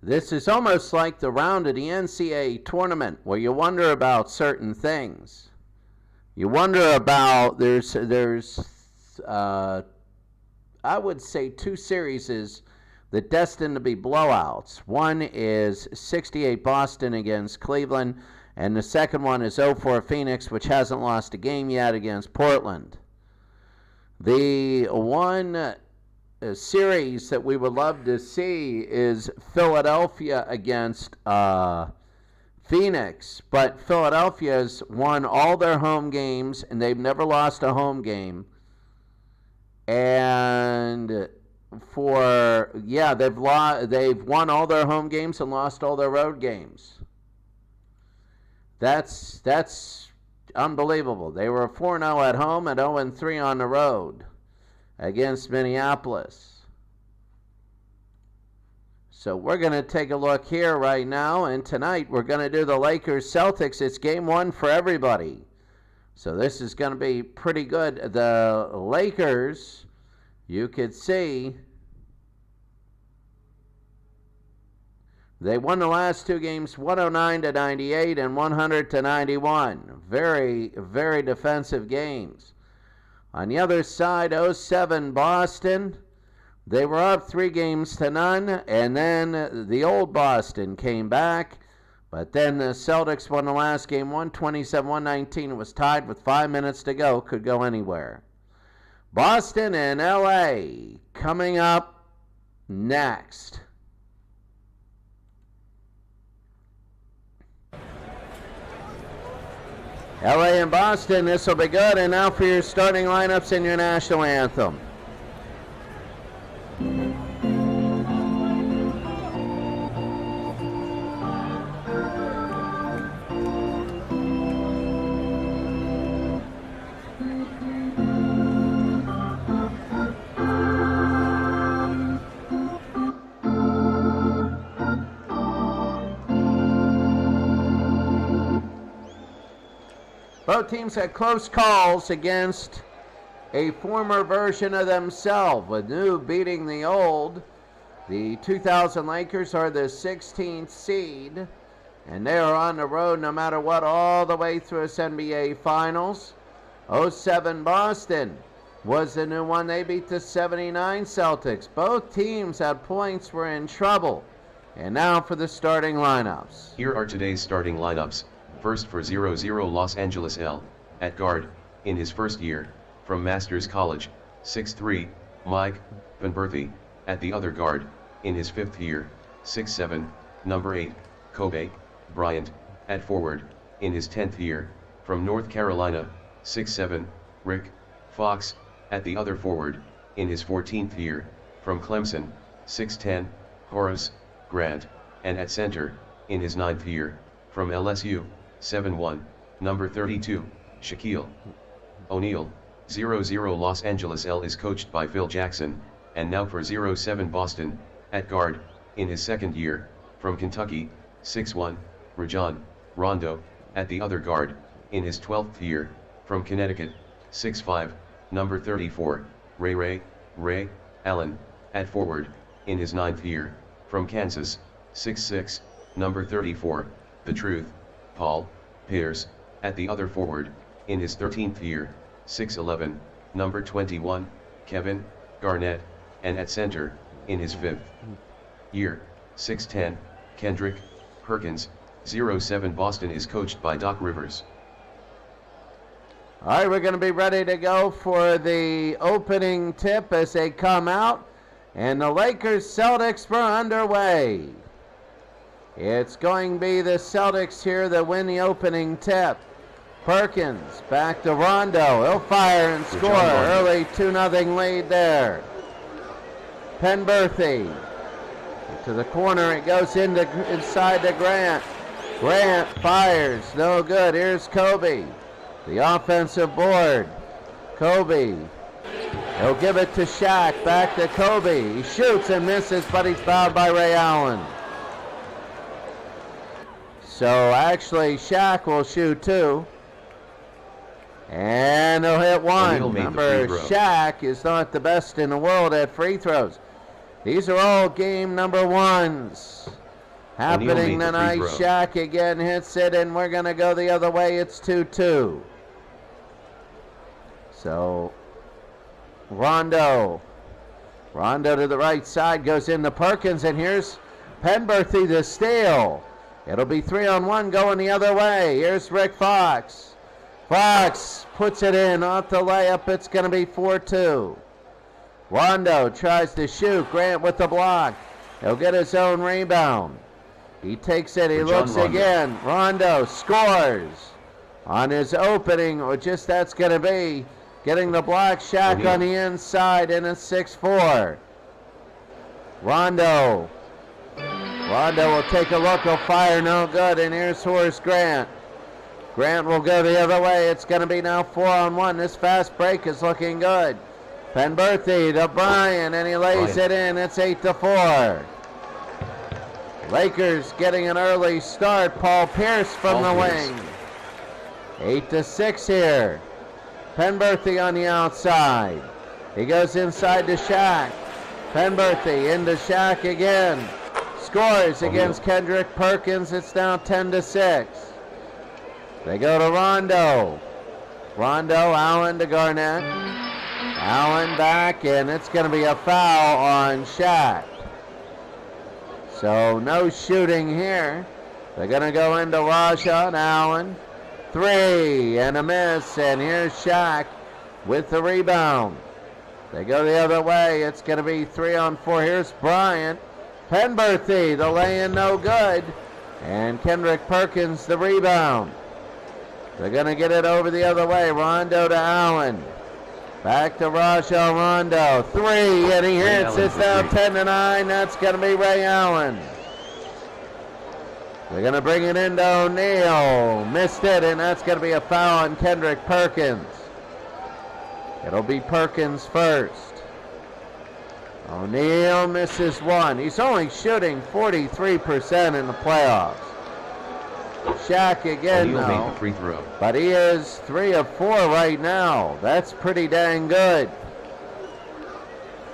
This is almost like the round of the NCAA tournament where you wonder about certain things. You wonder about, there's I would say 2 series that destined to be blowouts. One is 68 Boston against Cleveland, and the second one is 0-4 Phoenix, which hasn't lost a game yet, against Portland. The one series that we would love to see is Philadelphia against Phoenix, but Philadelphia's won all their home games, and they've never lost a home game. And they've won all their home games and lost all their road games. That's unbelievable. They were 4-0 at home and 0-3 on the road against Minneapolis. So we're going to take a look here right now, and tonight we're going to do the Lakers-Celtics. It's game 1 for everybody. So this is going to be pretty good. The Lakers, you could see, they won the last 2 games 109-98 and 100-91. Very, very defensive games. On the other side, 0-7 Boston. They were up 3-0, and then the old Boston came back. But then the Celtics won the last game 127-119. It was tied with 5 minutes to go. Could go anywhere. Boston and LA coming up next. LA and Boston, this will be good. And now for your starting lineups and your national anthem. Both teams had close calls against a former version of themselves, with new beating the old. The 2000 Lakers are the 16th seed, and they are on the road no matter what all the way through this NBA Finals. 0-7 Boston was the new one. They beat the 79 Celtics. Both teams at points were in trouble. And now for the starting lineups. Here are today's starting lineups. First for 0-0 Los Angeles L. At guard, in his first year, from Masters College, 6'3", Mike Penberthy. At the other guard, in his 5th year, 6'7", number 8, Kobe Bryant. At forward, in his 10th year, from North Carolina, 6'7", Rick Fox. At the other forward, in his 14th year, from Clemson, 6'10", Horace Grant. And at center, in his 9th year, from LSU, 7'1", number 32, Shaquille O'Neal. 0-0 Los Angeles L is coached by Phil Jackson. And now for 0-7 Boston, at guard, in his 2nd year, from Kentucky, 6'1", Rajon Rondo. At the other guard, in his 12th year, from Connecticut, 6'5", number 34, Ray Allen. At forward, in his 9th year, from Kansas, 6'6", number 34, The Truth, Paul Pierce. At the other forward, in his 13th year, 6'11", number 21, Kevin Garnett. And at center, in his 5th year, 6'10", Kendrick Perkins. 0-7 Boston is coached by Doc Rivers. All right, we're going to be ready to go for the opening tip as they come out. And the Lakers-Celtics were underway. It's going to be the Celtics here that win the opening tip. Perkins back to Rondo. He'll fire and score. Early 2-0 lead there. Penberthy to the corner. It goes inside to Grant. Grant fires. No good. Here's Kobe. The offensive board. Kobe. He'll give it to Shaq. Back to Kobe. He shoots and misses, but he's fouled by Ray Allen. So actually, Shaq will shoot 2. And he'll hit 1. Remember, Shaq is not the best in the world at free throws. These are all game number 1s. happening tonight. Shaq again hits it, and we're going to go the other way. It's 2-2. So, Rondo to the right side, goes into Perkins, and here's Penberthy the steal. It'll be 3-on-1 going the other way. Here's Rick Fox. Fox puts it in off the layup. It's going to be 4-2. Rondo tries to shoot. Grant with the block. He'll get his own rebound. He takes it. He looks again. Rondo scores on his opening, or just that's going to be getting the block. Shaq on the inside, and it's 6-4. Rondo will take a look. He'll fire, no good. And here's Horace Grant. Grant will go the other way. It's going to be now 4-on-1. This fast break is looking good. Penberthy to Bryant, and he lays it in. It's 8-4. Lakers getting an early start. Paul Pierce from the wing. 8-6 here. Penberthy on the outside. He goes inside to Shaq. Penberthy into Shaq again. Scores against Kendrick Perkins. It's now 10-6. They go to Rondo. Allen to Garnett. Allen back, and it's going to be a foul on Shaq. So no shooting here. They're going to go into Rajon Allen. 3 and a miss, and here's Shaq with the rebound. They go the other way. It's going to be 3-on-4. Here's Bryant. Penberthy, the lay-in no good. And Kendrick Perkins, the rebound. They're going to get it over the other way. Rondo to Allen. Back to Rajon Rondo. 3, and he hits. It's now 10-9. That's going to be Ray Allen. They're going to bring it into O'Neal. Missed it, and that's going to be a foul on Kendrick Perkins. It'll be Perkins first. O'Neal misses 1. He's only shooting 43% in the playoffs. Shaq again, though. Made the free throw. But he is 3 of 4 right now. That's pretty dang good.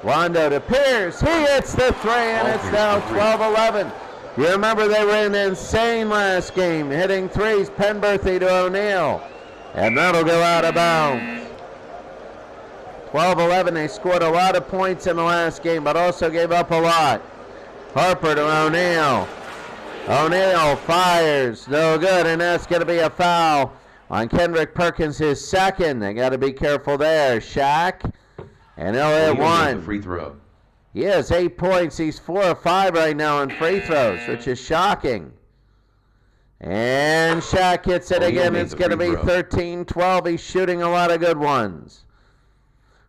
Rondo to Pierce. He hits the 3, and it's now 12-11. You remember they were insane last game, hitting threes. Penberthy to O'Neal, and that'll go out of bounds. 12-11. They scored a lot of points in the last game, but also gave up a lot. Harper to O'Neal. O'Neal fires, no good, and that's going to be a foul on Kendrick Perkins, his second. They got to be careful there. Shaq, and he'll hit 1. Free throw. He has 8 points. He's 4 of 5 right now in free throws, which is shocking. And Shaq hits it again. It's going to be 13-12. He's shooting a lot of good ones.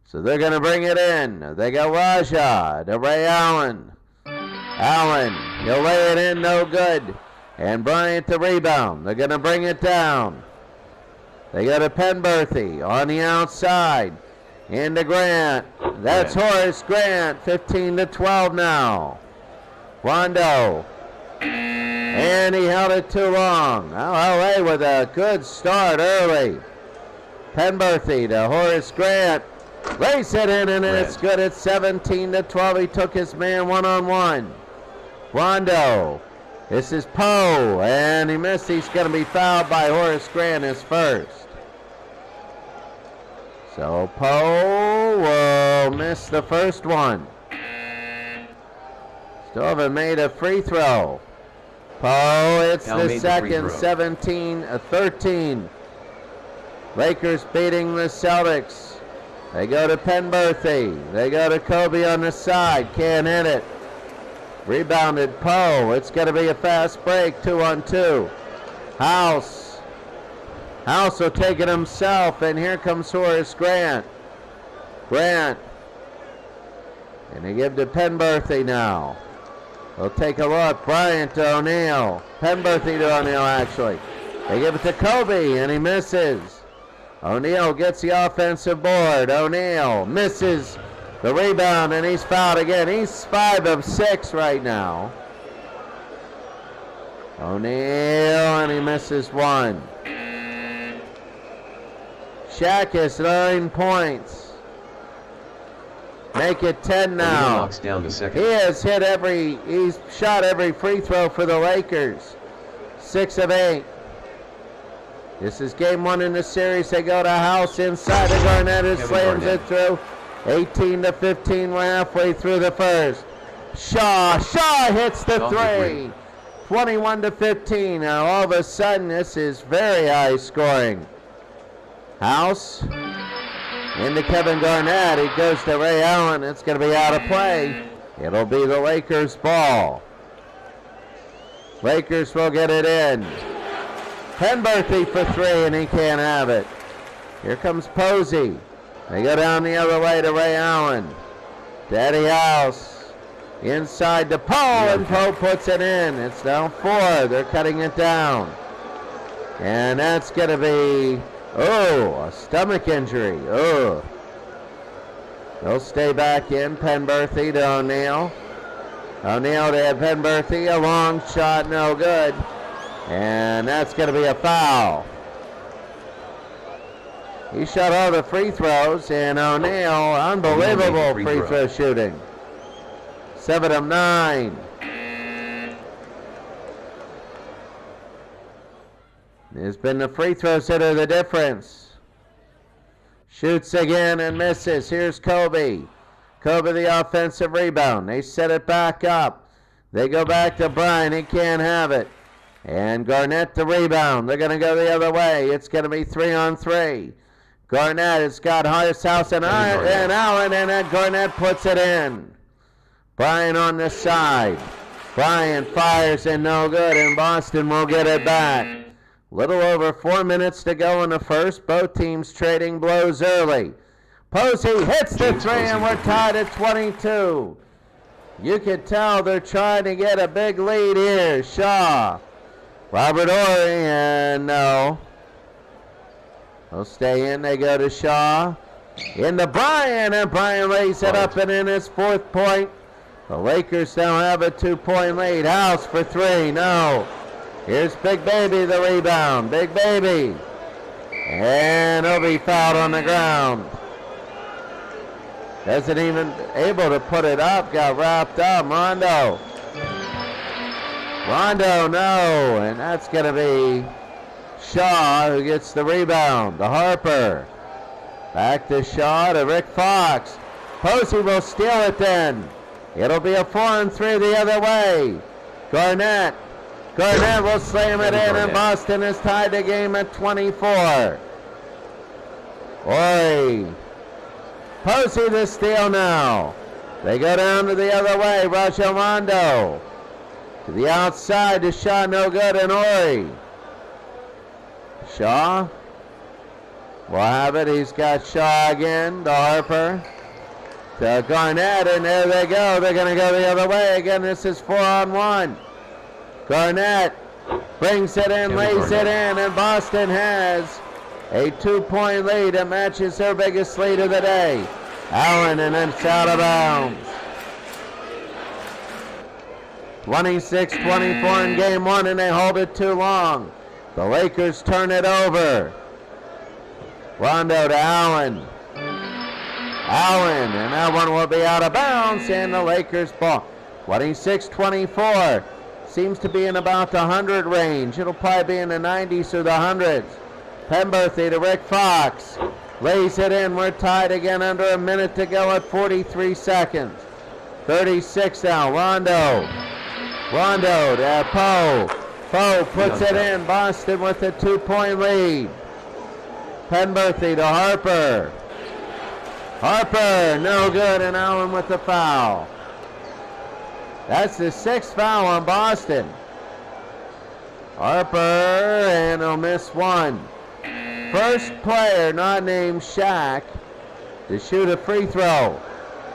So they're going to bring it in. They got Raja to Ray Allen. Allen, he'll lay it in, no good. And Bryant the rebound. They're going to bring it down. They go to Penberthy on the outside. Into Grant. That's Horace Grant. 15-12 now. Rondo. And he held it too long. LA with a good start early. Penberthy to Horace Grant. Lays it in, and it's good. It's 17-12. He took his man one-on-one. Rondo. This is Poe, and he missed. He's going to be fouled by Horace Grant, his first. So Poe will miss the first one. Still haven't made a free throw. Poe hits the second, 17-13. Lakers beating the Celtics. They go to Penberthy. They go to Kobe on the side. Can't hit it. Rebounded Poe. It's going to be a fast break, 2-on-2. House will take it himself, and here comes Horace Grant. And they give to Penberthy now. They'll take a look. Bryant to O'Neal. Penberthy to O'Neal, actually. They give it to Kobe, and he misses. O'Neal gets the offensive board. O'Neal misses the rebound, and he's fouled again. He's 5 of 6 right now. O'Neal, and he misses 1. Shaq has 9 points. Make it 10 now. Knocks down the second. He's shot every free throw for the Lakers. 6 of 8. This is game 1 in the series. They go to House inside of Garnett, who slams it through. 18-15, we're halfway through the first. Shaw hits the three. 21-15. Now all of a sudden, this is very high scoring. House into Kevin Garnett. He goes to Ray Allen. It's going to be out of play. It'll be the Lakers' ball. Lakers will get it in. Penberthy for 3, and he can't have it. Here comes Posey. They go down the other way to Ray Allen. Daddy House. Inside to Poe, and Poe puts it in. It's down 4. They're cutting it down. And that's going to be, a stomach injury. They'll stay back in. Penberthy to O'Neal. O'Neal to Penberthy. A long shot, no good. And that's going to be a foul. He shot all the free throws, and O'Neal, unbelievable free throw shooting. 7 of 9. It's been the free throws that are the difference. Shoots again and misses. Here's Kobe. Kobe the offensive rebound. They set it back up. They go back to Bryan. He can't have it. And Garnett the rebound. They're going to go the other way. It's going to be 3-on-3. Garnett has got House and Allen, and then Garnett puts it in. Bryan on the side. Bryan fires and no good, and Boston will get it back. Little over 4 minutes to go in the first. Both teams trading blows early. Posey hits the 3, and we're tied at 22. You can tell they're trying to get a big lead here. Shaw. Robert Horry, and no. They'll stay in. They go to Shaw. Into Bryan, and Bryan lays it up and in his 4th point. The Lakers now have a 2-point lead. House for 3. No. Here's Big Baby the rebound. Big Baby. And he'll be fouled on the ground. Isn't even able to put it up. Got wrapped up. Rondo, no. And that's going to be Shaw who gets the rebound. To Harper. Back to Shaw to Rick Fox. Posey will steal it then. It'll be a 4-on-3 the other way. Garnett will slam it in, and Boston is tied the game at 24. Horry. Posey the steal now. They go down to the other way. Rajon Rondo. To the outside to Shaw, no good, and Horry. Shaw will have it. He's got Shaw again to Harper. To Garnett, and there they go. They're going to go the other way again. This is 4-on-1. Garnett brings it in, lays it in, and Boston has a 2-point lead that matches their biggest lead of the day. Allen, and then it's out of bounds. 26-24 in game 1, and they hold it too long. The Lakers turn it over. Rondo to Allen. And that one will be out of bounds, and the Lakers ball. 26-24. Seems to be in about the 100 range. It'll probably be in the 90s or the 100s. Penberthy to Rick Fox. Lays it in. We're tied again under a minute to go at 43 seconds. 36 now. Rondo to Poe. Poe puts it in. Boston with a 2-point lead. Penberthy to Harper. No good, and Allen with the foul. That's the 6th foul on Boston. Harper, and he'll miss one. First player not named Shaq to shoot a free throw.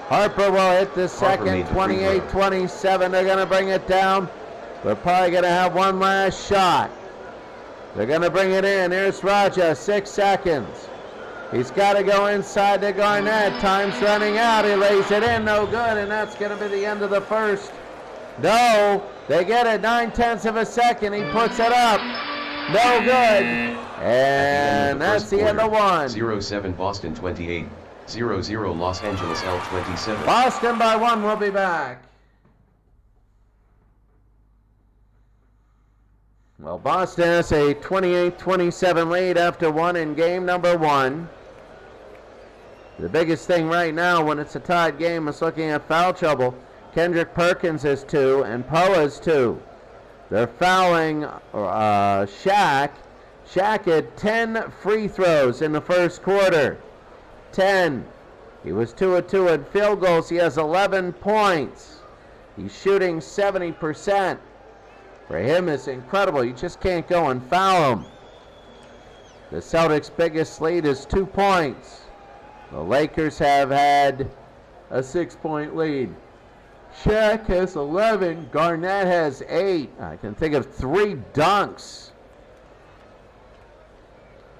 Harper will hit the second. 28-27. They're going to bring it down. They're probably going to have one last shot. They're going to bring it in. Here's Raja, 6 seconds. He's got to go inside to Garnett. Time's running out. He lays it in, no good, and that's going to be the end of the first. No, they get it, 9/10 of a second. He puts it up. No good. And that's the end of one. 0-7 Boston 28, 0-0 Los Angeles L 27. Boston by 1. We'll be back. Well, Boston has a 28-27 lead after 1 in game number 1. The biggest thing right now when it's a tied game is looking at foul trouble. Kendrick Perkins has 2 and Poe has 2. They're fouling Shaq. Shaq had 10 free throws in the first quarter. 10. He was 2 of 2 at field goals. He has 11 points. He's shooting 70%. For him, it's incredible. You just can't go and foul him. The Celtics' biggest lead is 2 points. The Lakers have had a 6-point lead. Shaq has 11. Garnett has 8. I can think of 3 dunks.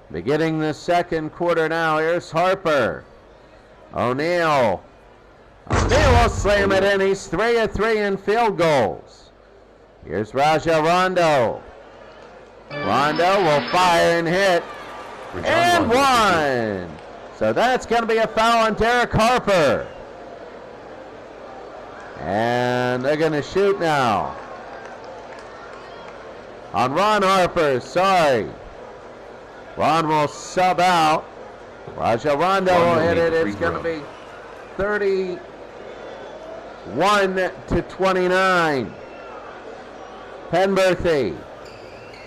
Beginning the second quarter now, here's Harper. O'Neal. O'Neal will slam it in. He's 3 of 3 in field goals. Here's Rajon Rondo. Rondo will fire and hit. And 1. So that's going to be a foul on Derek Harper. And they're going to shoot now. On Ron Harper, sorry. Ron will sub out. Rajon Rondo will hit it. It's going to be 31-29. Penberthy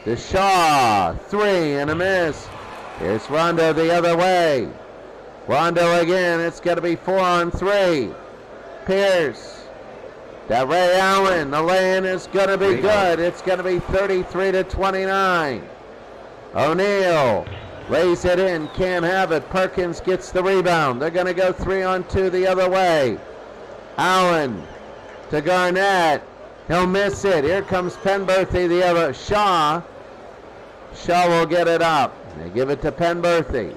to Shaw, 3 and a miss. Here's Rondo the other way. Rondo again, it's going to be 4 on 3. Pierce to Ray Allen. The lay-in is going to be good. It's going to be 33-29. O'Neal lays it in, can't have it. Perkins gets the rebound. They're going to go 3 on 2 the other way. Allen to Garnett. He'll miss it. Here comes Penberthy, the other. Shaw. Shaw will get it up. They give it to Penberthy.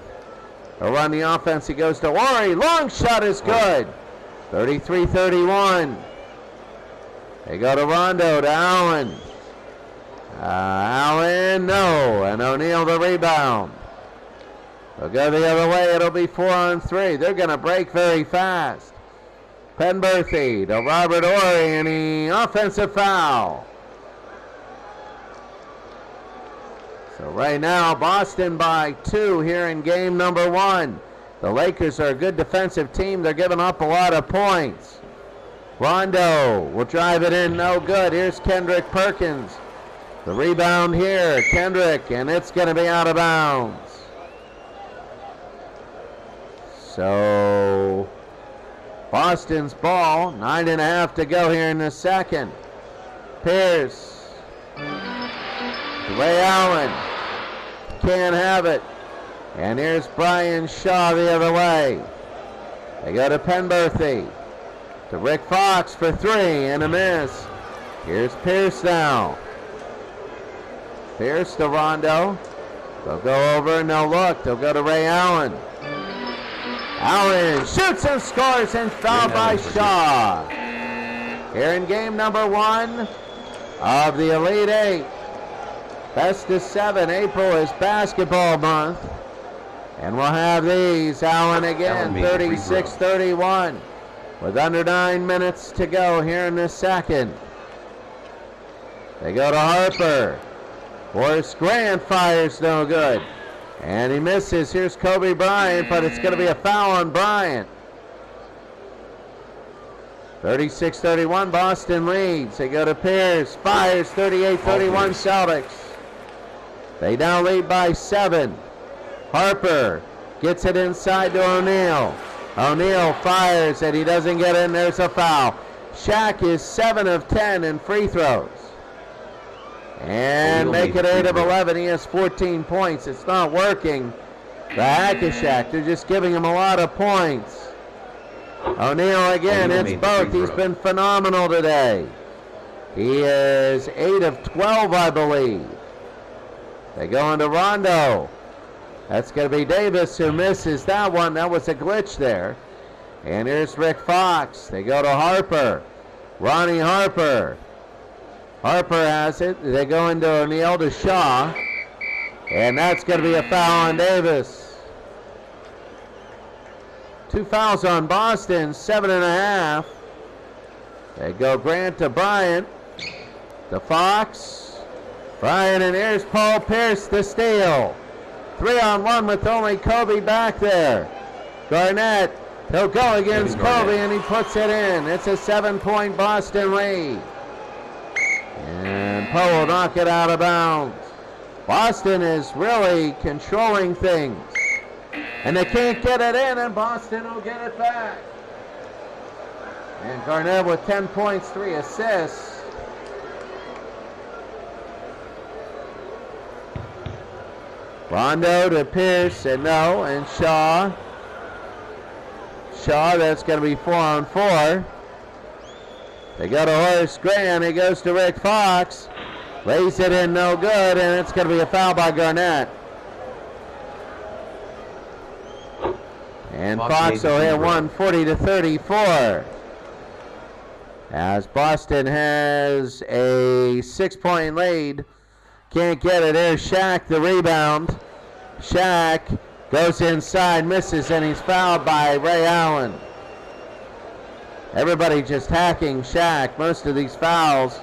He'll run the offense. He goes to Ori. Long shot is good. 33-31. They go to Rondo, to Allen. Allen, no. And O'Neal the rebound. They'll go the other way. It'll be 4 on 3. They're going to break very fast. Penberthy to Robert Horry, and the offensive foul. So right now, Boston by 2 here in game number 1. The Lakers are a good defensive team. They're giving up a lot of points. Rondo will drive it in, no good. Here's Kendrick Perkins. The rebound here, Kendrick, and it's going to be out of bounds. So Boston's ball, 9.5 to go here in the second. Pierce. Ray Allen. Can't have it. And here's Brian Shaw the other way. They go to Penberthy. To Rick Fox for 3 and a miss. Here's Pierce now. Pierce to Rondo. They'll go over and they'll look. They'll go to Ray Allen. Allen shoots and scores and fouled by Shaw. Here in game number 1 of the Elite 8. Best of 7. April is basketball month. And we'll have these. Allen again, 36-31. With under 9 minutes to go here in the second. They go to Harper. Horace Grant fires no good. And he misses. Here's Kobe Bryant, but it's going to be a foul on Bryant. 36-31, Boston leads. They go to Pierce. Fires, 38-31 Celtics. They now lead by 7. Harper gets it inside to O'Neal. O'Neal fires and he doesn't get in. There's a foul. Shaq is 7 of 10 in free throws. And make it 8 of 11. He has 14 points. It's not working. The Hack-a-Shaq, they're just giving him a lot of points. O'Neal again, it's both. He's been phenomenal today. He is 8 of 12, I believe. They go into Rondo. That's going to be Davis who misses that one. That was a glitch there. And here's Rick Fox. They go to Harper. Ronnie Harper. Harper has it. They go into O'Neal to Shaw. And that's going to be a foul on Davis. 2 fouls on Boston, 7.5. They go Grant to Bryant. To Fox. Bryant, and here's Paul Pierce to steal. 3-on-1 with only Kobe back there. Garnett, he'll go against Kobe, and he puts it in. It's a 7-point Boston lead. And Poe will knock it out of bounds. Boston is really controlling things. And they can't get it in, and Boston will get it back. And Garnett with 10 points, 3 assists. Rondo to Pierce, and no, and Shaw. Shaw, that's going to be 4-on-4. They go to Horace Grant, he goes to Rick Fox. Lays it in, no good, and it's going to be a foul by Garnett. And Fox will hit 140-34. As Boston has a 6-point lead. Can't get it. There's Shaq, the rebound. Shaq goes inside, misses, and he's fouled by Ray Allen. Everybody just hacking Shaq. Most of these fouls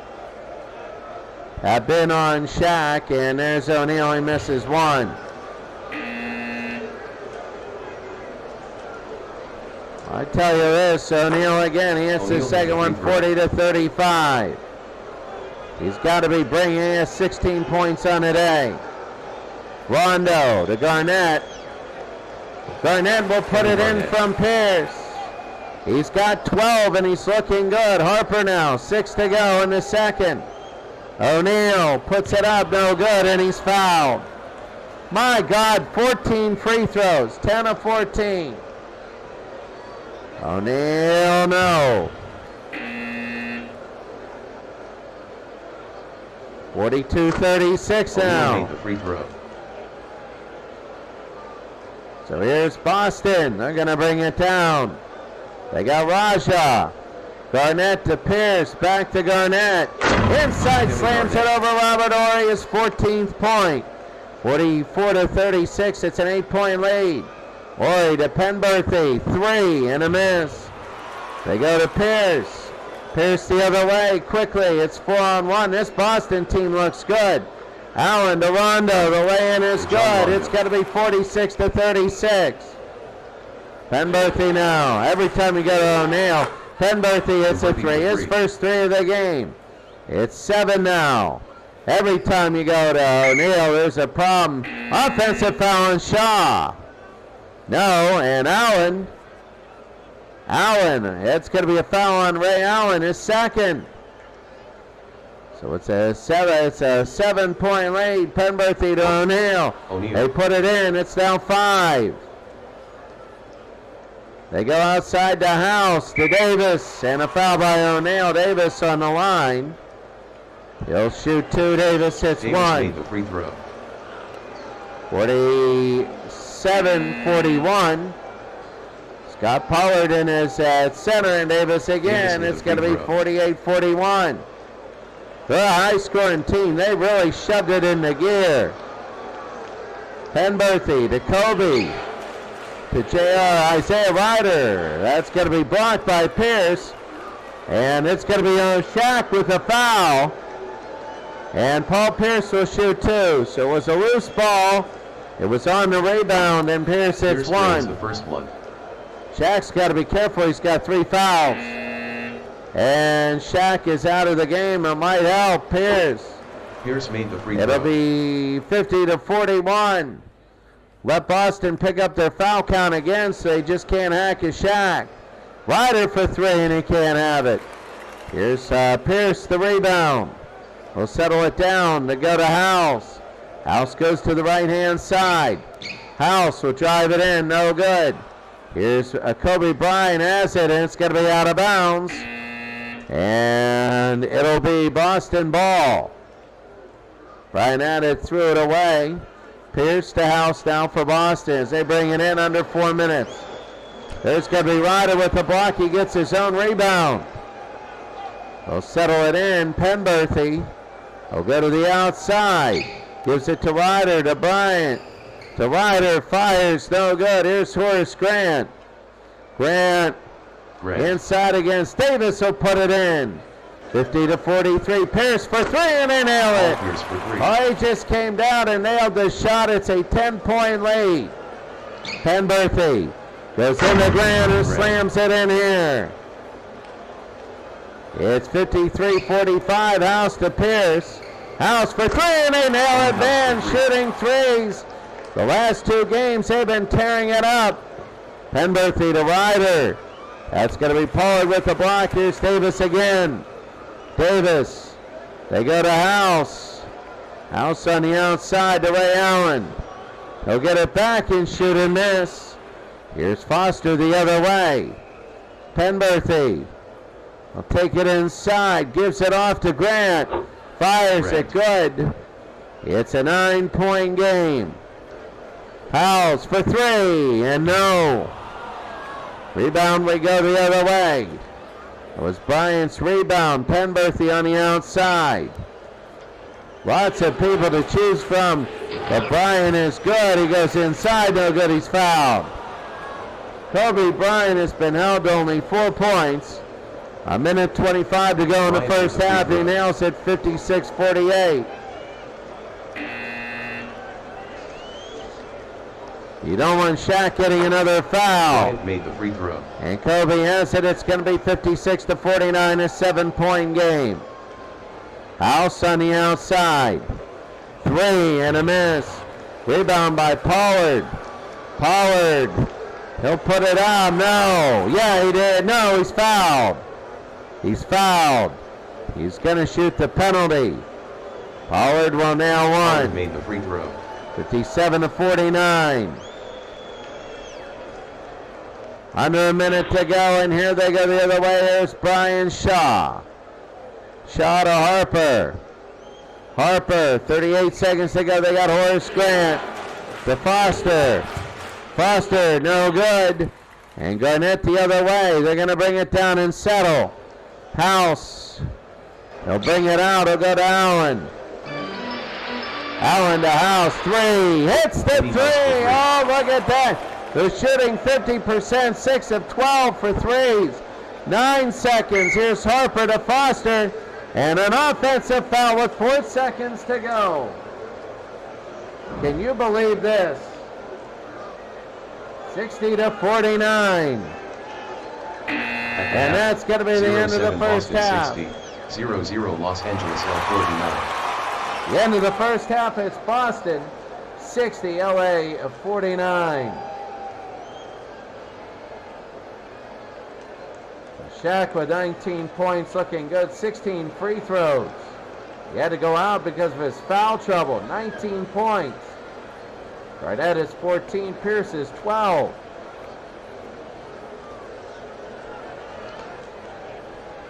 have been on Shaq, and there's O'Neal. He misses one. I tell you this, O'Neal again, he hits his second one, 40-35. He's got to be bringing us 16 points on the day. Rondo to Garnett. Garnett will put it in from Pierce. He's got 12 and he's looking good. Harper now, 6 to go in the second. O'Neal puts it up, no good, and he's fouled. My God, 14 free throws, 10 of 14. O'Neal, no. 42-36 now. The free throw. So here's Boston. They're going to bring it down. They got Raja. Garnett to Pierce. Back to Garnett. Inside slams it over Robert Horry. His 14th point. 44-36. It's an 8-point lead. Horry to Penberthy. 3 and a miss. They go to Pierce. Pierce the other way, quickly, it's 4-on-1. This Boston team looks good. Allen to Rondo, the lay-in is good. It's going to be 46-36. Penberthy now, every time you go to O'Neal, Penberthy hits a 3, his first 3 of the game. It's 7 now. Every time you go to O'Neal, there's a problem. Offensive foul on Shaw. No, and Allen, it's going to be a foul on Ray Allen, his second. So it's a 7-point lead. Penberthy to O'Neal. They put it in. It's now 5. They go outside the house to Davis, and a foul by O'Neal. Davis on the line. He'll shoot 2. Davis hits 1. Made the free throw. 47-41. Scott Pollard in his center, and Davis again. It's going to be 48-41. They're a high-scoring team. They really shoved it into gear. Penberthy to Kobe. To JR Isaiah Ryder. That's going to be blocked by Pierce. And it's going to be on Shaq with a foul. And Paul Pierce will shoot 2. So it was a loose ball. It was on the rebound, and Pierce hits 1. The first one. Shaq's got to be careful. He's got 3 fouls. And Shaq is out of the game. It might help Pierce. Pierce made the free throw. It'll be 50-41. Let Boston pick up their foul count again, so they just can't hack a Shaq. Ryder for 3, and he can't have it. Here's Pierce, the rebound. We'll settle it down to go to House. House goes to the right-hand side. House will drive it in, no good. Here's Kobe Bryant has it, and it's going to be out of bounds. And it'll be Boston ball. Bryant had it, threw it away. Pierce to House now for Boston as they bring it in under 4 minutes. There's going to be Ryder with the block. He gets his own rebound. They'll settle it in. Penberthy will go to the outside. Gives it to Ryder, to Bryant. To Ryder, fires, no good. Here's Horace Grant. Grant inside against Davis will put it in. 50-43. Pierce for three, and they nail it. Pierce for three. Oh, he just came down and nailed the shot. It's a 10-point lead. Penberthy goes into Grant, who slams it in here. It's 53-45. House to Pierce. House for three, and they nail it. Van shooting threes. The last two games, they've been tearing it up. Penberthy to Ryder. That's going to be Pollard with the block. Here's Davis again. Davis. They go to House. House on the outside to Ray Allen. He'll get it back and shoot and miss. Here's Foster the other way. Penberthy will take it inside. Gives it off to Grant. Fires it good. It's a 9-point game. Howells for three, and no. Rebound, we go the other way. It was Bryant's rebound. Penberthy on the outside. Lots of people to choose from, but Bryant is good. He goes inside, no good, he's fouled. Kobe Bryant has been held to only 4 points. A minute 25 to go in the first half. He nails it 56-48. You don't want Shaq getting another foul. Bryant made the free throw. And Kobe has it. It's going to be 56-49, a 7-point game. House on the outside. Three and a miss. Rebound by Pollard. Pollard. He'll put it out. No. Yeah, he did. No, he's fouled. He's fouled. He's going to shoot the penalty. Pollard will nail one. Pollard made the free throw. 57-49. Under a minute to go, and here they go the other way. There's Brian Shaw. Shaw to Harper. Harper, 38 seconds to go. They got Horace Grant to Foster. Foster, no good. And Garnett the other way. They're going to bring it down and settle. House. They'll bring it out. He'll go to Allen. Allen to House. Three. Hits the three. Oh, look at that. They're shooting 50%, 6 of 12 for threes. 9 seconds. Here's Harper to Foster. And an offensive foul with 4 seconds to go. Can you believe this? 60-49. And that's going to be the end of the first half. 0-0 Los Angeles L 49. The end of the first half, it's Boston 60, LA 49. Shaq with 19 points, looking good, 16 free throws. He had to go out because of his foul trouble, 19 points. Burnett is 14, Pierce is 12.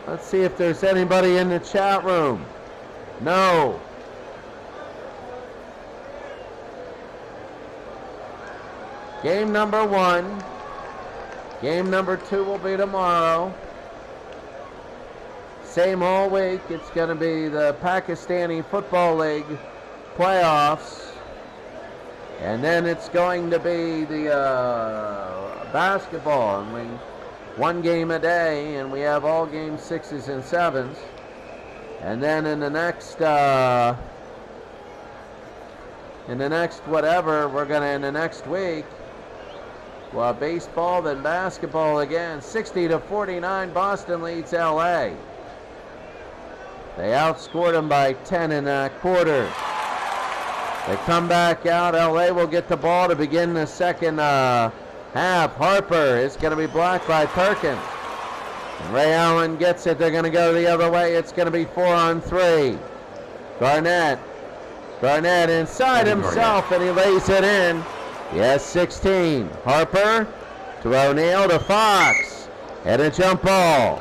Let's see if there's anybody in the chat room. No. Game number 1. Game number 2 will be tomorrow. Same all week. It's going to be the Pakistani Football League playoffs. And then it's going to be the basketball. And we one game a day, and we have all game 6s and 7s. And then in the next whatever, we're going to, in the next week, well, baseball, then basketball again. 60-49, Boston leads LA. They outscored them by 10 in that quarter. They come back out. LA will get the ball to begin the second half. Harper is going to be blocked by Perkins. And Ray Allen gets it. They're going to go the other way. It's going to be 4-on-3. Garnett. Garnett inside himself, and he lays it in. Yes, 16. Harper to O'Neal to Fox. And a jump ball.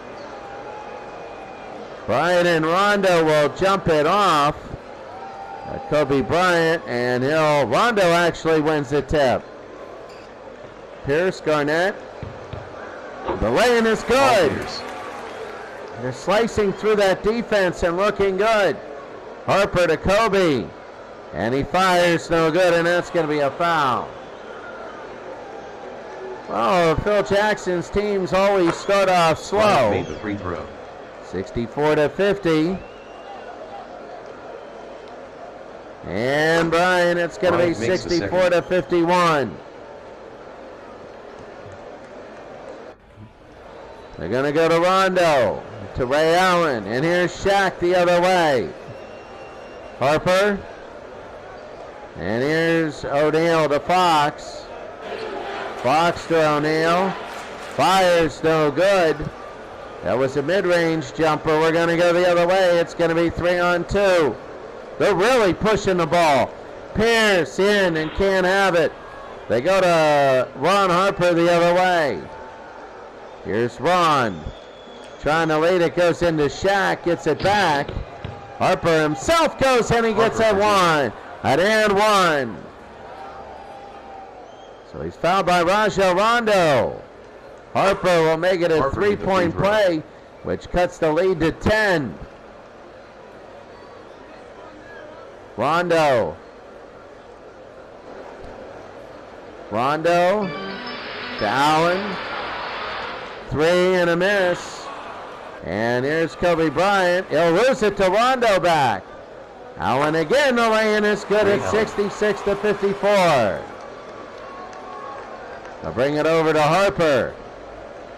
Bryant and Rondo will jump it off. Kobe Bryant, and Rondo actually wins the tip. Pierce, Garnett. The lay-in is good. They're slicing through that defense and looking good. Harper to Kobe. And he fires, no good, and that's going to be a foul. Oh, Phil Jackson's teams always start off slow. Bryant made the free throw. 64-50. And Bryant, it's going to be 64-51. They're going to go to Rondo, to Ray Allen, and here's Shaq the other way. Harper, and here's O'Neal to Fox. Fox to O'Neal, fires no good. That was a mid-range jumper. We're going to go the other way. It's going to be 3-on-2. They're really pushing the ball. Pierce in and can't have it. They go to Ron Harper the other way. Here's Ron. Trying to lead it, goes into Shaq, gets it back. Harper himself goes and he gets it one. An and one. So he's fouled by Rajon Rondo. Harper will make it a three-point play, which cuts the lead to 10. Rondo to Allen. 3 and a miss. And here's Kobe Bryant. He'll lose it to Rondo back. Allen again, the lay-in is good at 66-54. They'll bring it over to Harper.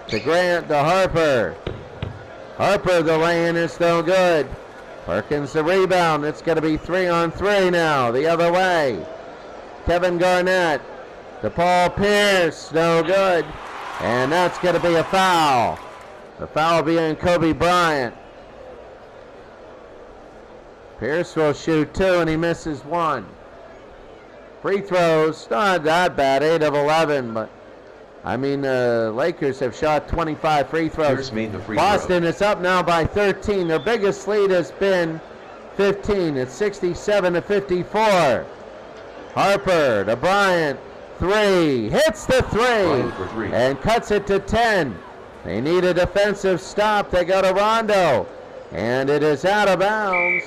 To Grant, to Harper. Harper, the lay-in is no good. Perkins the rebound. It's going to be 3-on-3 now, the other way. Kevin Garnett to Paul Pierce, no good. And that's going to be a foul. The foul being Kobe Bryant. Pierce will shoot 2 and he misses 1. Free throws, not that bad, 8 of 11, but I mean, the Lakers have shot 25 free throws. Pierce made the free Boston throw. is up now by 13. Their biggest lead has been 15. It's 67-54. Harper to Bryant. 3. Hits the 3. And cuts it to 10. They need a defensive stop. They go to Rondo. And it is out of bounds.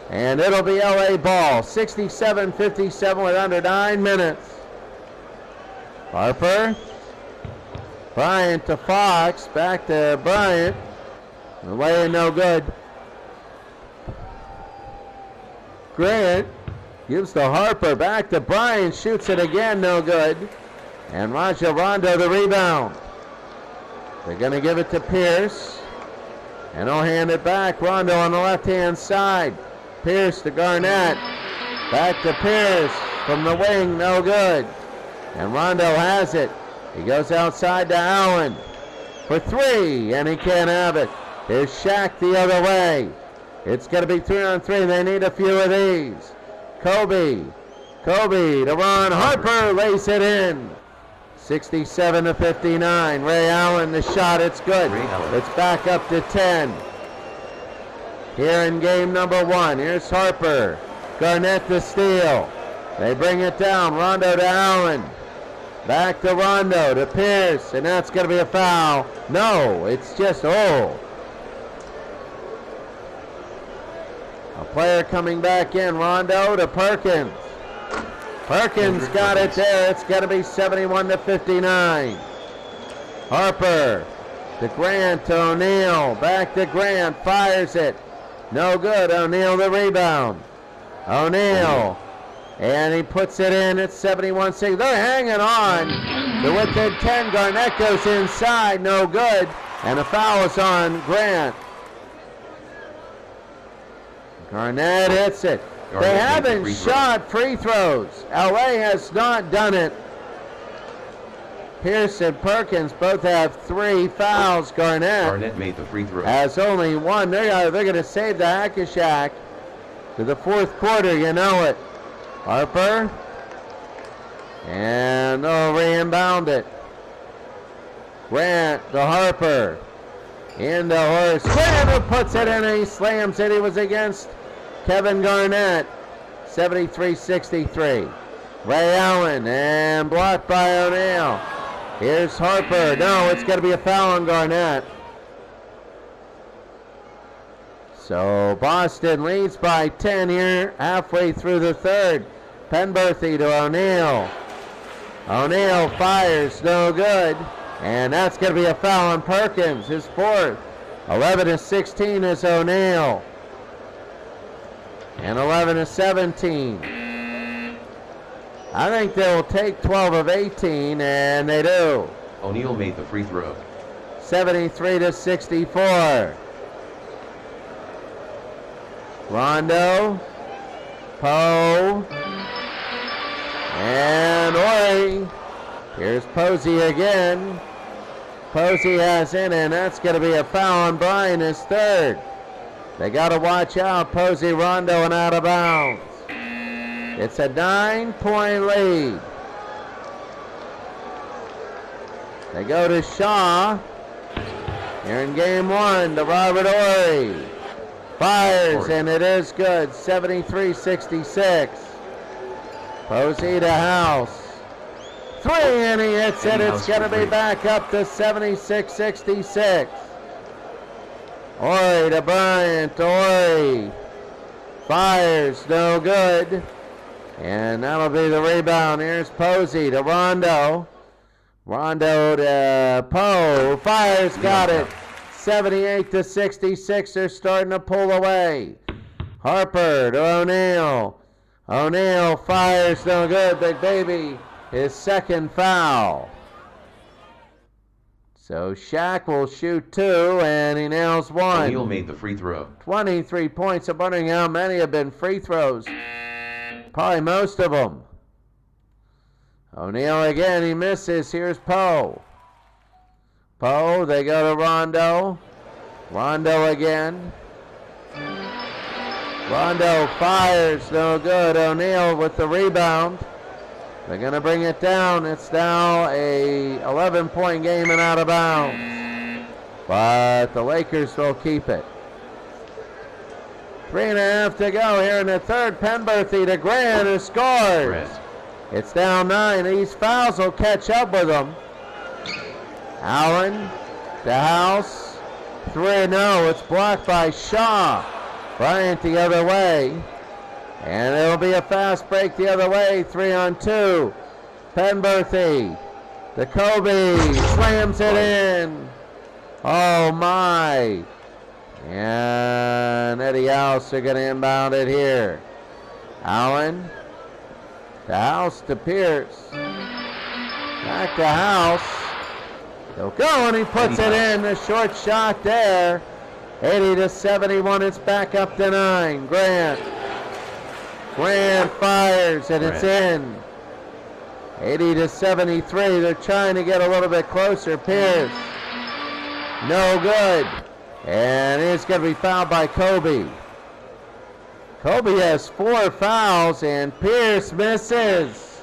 And it'll be LA ball. 67-57 with under 9 minutes. Harper. Bryant to Fox, back to Bryant. The lay-in no good. Grant gives to Harper, back to Bryant, shoots it again, no good. And Rajon Rondo the rebound. They're going to give it to Pierce. And he'll hand it back. Rondo on the left-hand side. Pierce to Garnett. Back to Pierce from the wing, no good. And Rondo has it. He goes outside to Allen for 3, and he can't have it. Here's Shaq the other way. It's going to be 3-on-3. They need a few of these. Kobe to Ron Harper, lays it in. 67-59. Ray Allen, the shot, it's good. It's back up to 10. Here in game number 1, here's Harper. Garnett the steal. They bring it down. Rondo to Allen. Back to Rondo, to Pierce, and that's going to be a foul. No, it's just, A player coming back in, Rondo to Perkins. Perkins got it there. It's going to be 71-59. Harper to Grant, to O'Neal. Back to Grant, fires it. No good. O'Neal the rebound. O'Neal. And he puts it in at 71-6. They're hanging on to within 10. Garnett goes inside, no good. And a foul is on Grant. Garnett hits it. They haven't shot free throws. LA has not done it. Pierce and Perkins both have 3 fouls. Garnett made the free throw. Has only 1. They're going to save the Hack-a-Shack to the 4th quarter, you know it. Harper, and they'll re-inbound it. Grant to Harper, into Horace Grant, who puts it in and he slams it. He was against Kevin Garnett. 73-63. Ray Allen, and blocked by O'Neal. Here's Harper. No, it's going to be a foul on Garnett. So Boston leads by 10 here, halfway through the 3rd. Penberthy to O'Neal. O'Neal fires, no good. And that's going to be a foul on Perkins, his fourth. 11-16 is O'Neal. And 11-17. I think they will take 12 of 18, and they do. O'Neal made the free throw. 73-64. Rondo, Poe, and Ori. Here's Posey again. Posey has in, and that's going to be a foul on Bryan, his third. They got to watch out. Posey, Rondo, and out of bounds. It's a 9-point lead. They go to Shaw. Here in game one to Robert Ori. Fires, and it is good. 73-66. Posey to House. Three, and he hits it. It's going to be back up to 76-66. Ori to Bryant. Ori fires, no good. And that'll be the rebound. Here's Posey to Rondo. Rondo to Poe. Fires, got it. 78-66. They're starting to pull away. Harper to O'Neal. O'Neal fires, no good. Big Baby, his second foul. So Shaq will shoot two, and he nails one. O'Neal made the free throw. 23 points. I'm wondering how many have been free throws. Probably most of them. O'Neal again, he misses. Here's Poe. Poe, they go to Rondo. Rondo again. Rondo fires, no good. O'Neal with the rebound. They're going to bring it down. It's now a 11-point game and out of bounds. But the Lakers will keep it. 3.5 to go here in the third. Penberthy to Grant, who scores. It's down 9. These fouls will catch up with them. Allen to House. 3, no, it's blocked by Shaw. Bryant the other way. And it'll be a fast break the other way. 3-on-2. Penberthy to Kobe. Slams it in. Oh, my. And Eddie House are going to inbound it here. Allen to House to Pierce. Back to House. He'll go, and he puts it in. The short shot there. 80-71. It's back up to 9. Grant fires, and it's in. 80-73. They're trying to get a little bit closer. Pierce. No good. And he's going to be fouled by Kobe. Kobe has 4 fouls, and Pierce misses.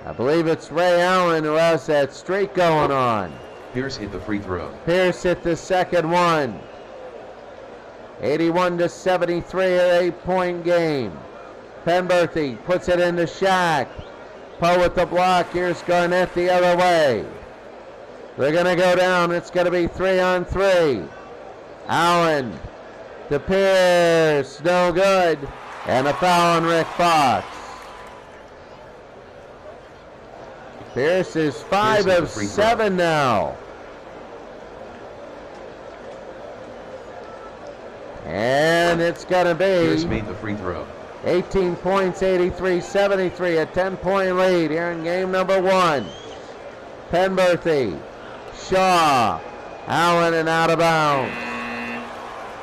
I believe it's Ray Allen who has that streak going on. Pierce hit the free throw. Pierce hit the second one. 81-73, an 8-point game. Penberthy puts it into Shaq. Poe with the block. Here's Garnett the other way. They're going to go down. It's going to be 3-on-3. Allen to Pierce. No good. And a foul on Rick Fox. Pierce is 5 of 7 now. And it's going to be Pierce made the free throw. 18 points, 83-73, a 10-point lead here in game number 1. Penberthy, Shaw, Allen, and out of bounds.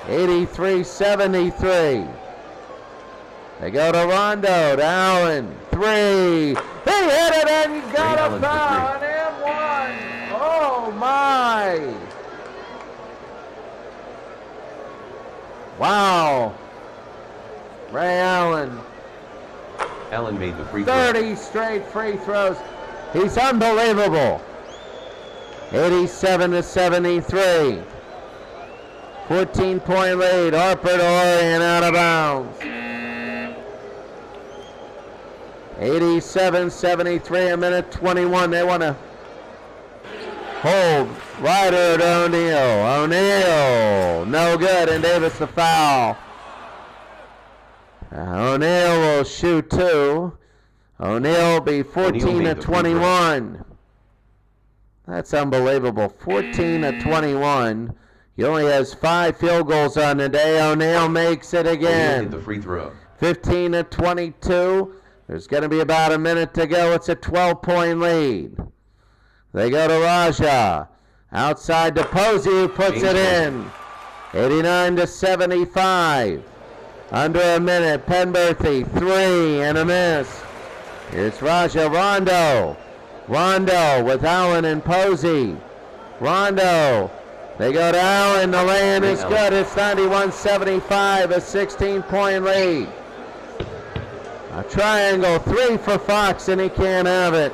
83-73. They go to Rondo, to Allen, 3. He hit it and he got a foul, and one. Oh my. Wow. Ray Allen. Allen made the free throw. 30 straight free throws. He's unbelievable. 87-73. 14-point lead. Harper to Ori and out of bounds. 87-73, a minute 21. They want to hold Ryder to O'Neal. O'Neal, no good, and Davis the foul. O'Neal will shoot 2. O'Neal will be 14 of 21. That's unbelievable. 14 of 21. He only has 5 field goals on the day. O'Neal makes it again. O'Neal hit the free throw. 15 of 22. There's going to be about a minute to go. It's a 12-point lead. They go to Raja. Outside to Posey, who puts it in. 89 to 75. Under a minute. Penberthy, 3 and a miss. Here's Raja. Rondo. Rondo with Allen and Posey. Rondo. They go to Allen. The lay-in is good. It's 91-75, a 16-point lead. A triangle, 3 for Fox, and he can't have it.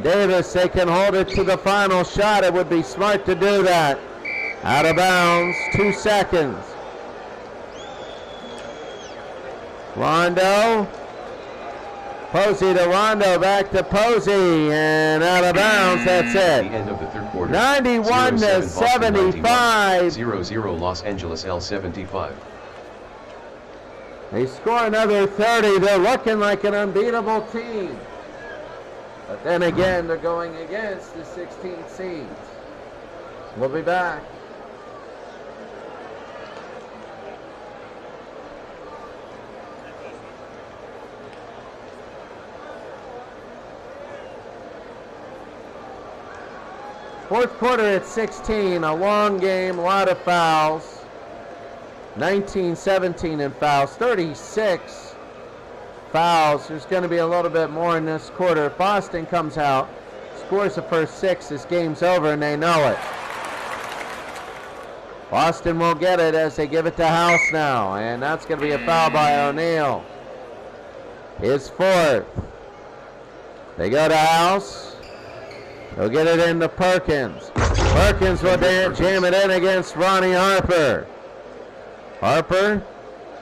Davis, they can hold it to the final shot. It would be smart to do that. Out of bounds, 2 seconds. Rondo. Posey to Rondo, back to Posey, and out of bounds, that's it. The end of the third quarter. 91 to 75. 0-0 Los Angeles L 75. They score another 30. They're looking like an unbeatable team. But then again, they're going against the 16 seeds. We'll be back. Fourth quarter at 16, a long game, a lot of fouls. 19-17 in fouls, 36 fouls. There's going to be a little bit more in this quarter. If Boston comes out, scores the first 6, this game's over, and they know it. Boston will get it as they give it to House now, and that's going to be a foul by O'Neal. His 4th. They go to House. He'll get it into Perkins. Perkins will jam it in against Ronnie Harper. Harper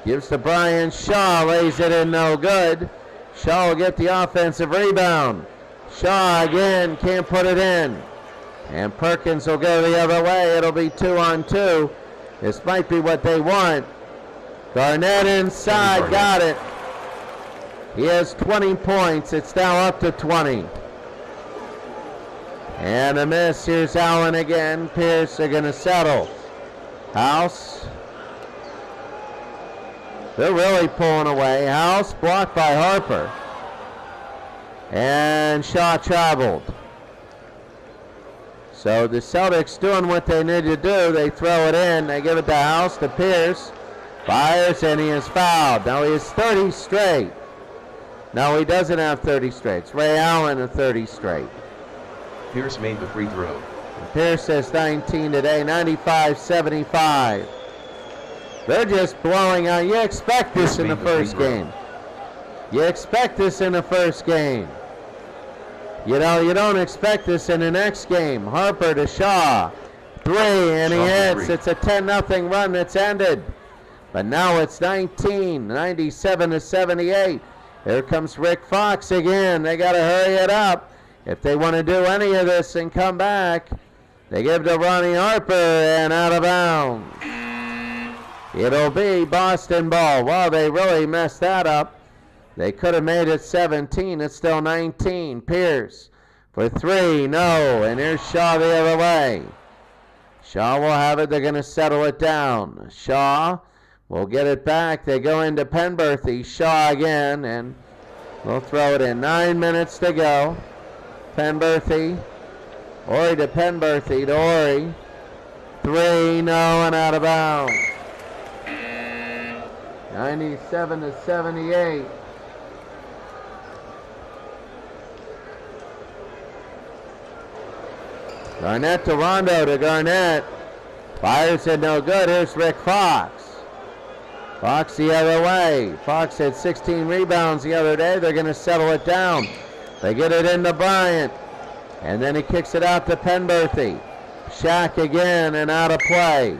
gives to Brian Shaw, lays it in, no good. Shaw will get the offensive rebound. Shaw again can't put it in. And Perkins will go the other way. It'll be 2-on-2. This might be what they want. Garnett inside, got it. He has 20 points. It's now up to 20. And a miss. Here's Allen again. Pierce are going to settle. House. They're really pulling away. House blocked by Harper. And Shaw traveled. So the Celtics doing what they need to do. They throw it in. They give it to House, to Pierce. Fires, and he is fouled. Now he has 30 straight. No, he doesn't have 30 straight. It's Ray Allen at 30 straight. Pierce made the free throw. Pierce has 19 today, 95-75. They're just blowing out. You expect this in the first game. You expect this in the first game. You know, you don't expect this in the next game. Harper to Shaw. 3, and he hits. It's a 10-0 run that's ended. But now it's 19, 97-78. Here comes Rick Fox again. They got to hurry it up. If they want to do any of this and come back, they give to Ronnie Harper, and out of bounds. It'll be Boston ball. Well, they really messed that up. They could have made it 17. It's still 19. Pierce for 3. No. And here's Shaw the other way. Shaw will have it. They're going to settle it down. Shaw will get it back. They go into Penberthy. Shaw again, and we'll throw it in. 9 minutes to go. Penberthy. Ori to Penberthy to Ori. 3, no, and out of bounds. 97-78. Garnett to Rondo to Garnett. Fires it, no good. Here's Rick Fox. Fox the other way. Fox had 16 rebounds the other day. They're going to settle it down. They get it into Bryant. And then he kicks it out to Penberthy. Shaq again and out of play.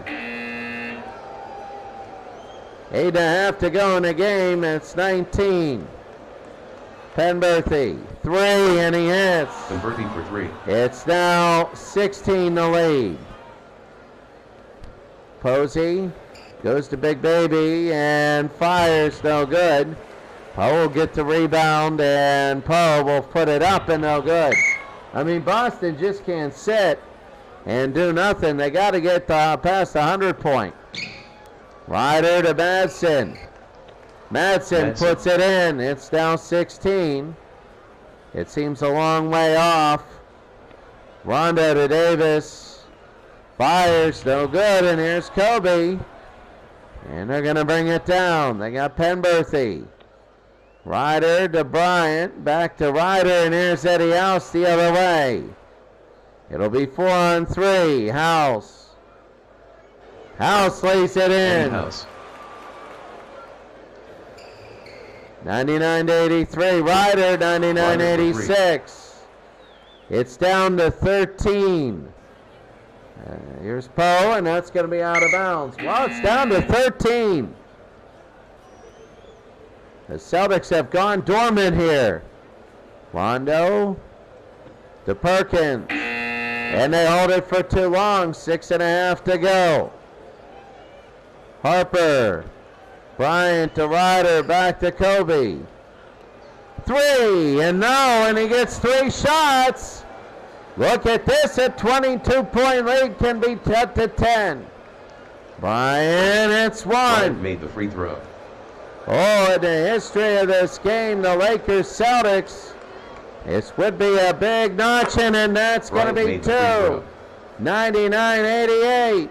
8.5 to go in the game. It's 19. Penberthy, 3, and he hits. Penberthy for 3. It's now 16 the lead. Posey goes to Big Baby and fires, no good. Poe will get the rebound, and Poe will put it up, and no good. I mean, Boston just can't sit and do nothing. They got to get past the 100-point. Ryder to Madsen. Madsen puts it in. It's down 16. It seems a long way off. Rondo to Davis. Fires, no good, and here's Kobe. And they're going to bring it down. They got Penberthy. Ryder to Bryant. Back to Ryder, and here's Eddie House the other way. It'll be 4-on-3. House. House lays it in. House. 99-83. Ryder, 99-86. It's down to 13. Here's Poe, and that's going to be out of bounds. Well, it's down to 13. The Celtics have gone dormant here. Rondo to Perkins. And they hold it for too long. 6.5 to go. Harper. Bryant to Ryder. Back to Kobe. 3. And no. And he gets 3 shots. Look at this. A 22-point lead can be cut to 10. Bryant, it's 1. Bryant made the free throw. Oh, in the history of this game, the Lakers-Celtics, this would be a big notching, and that's going to be 2. 99-88.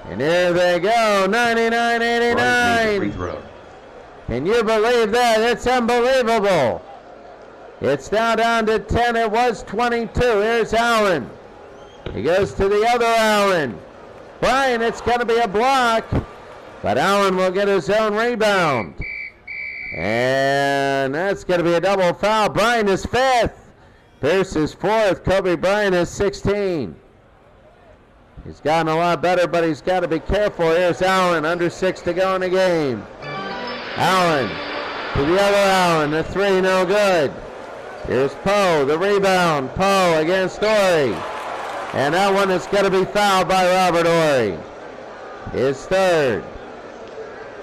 And here they go, 99-89. Can you believe that? It's unbelievable. It's now down to 10. It was 22. Here's Allen. He goes to the other Allen. Bryant, it's going to be a block, but Allen will get his own rebound. And that's going to be a double foul. Bryant is 5th. Pierce is 4th. Kobe Bryant is 16. He's gotten a lot better, but he's got to be careful. Here's Allen, under 6 to go in the game. Allen to the other Allen. The 3, no good. Here's Poe, the rebound. Poe against Horry. And that one is going to be fouled by Robert Horry. His 3rd.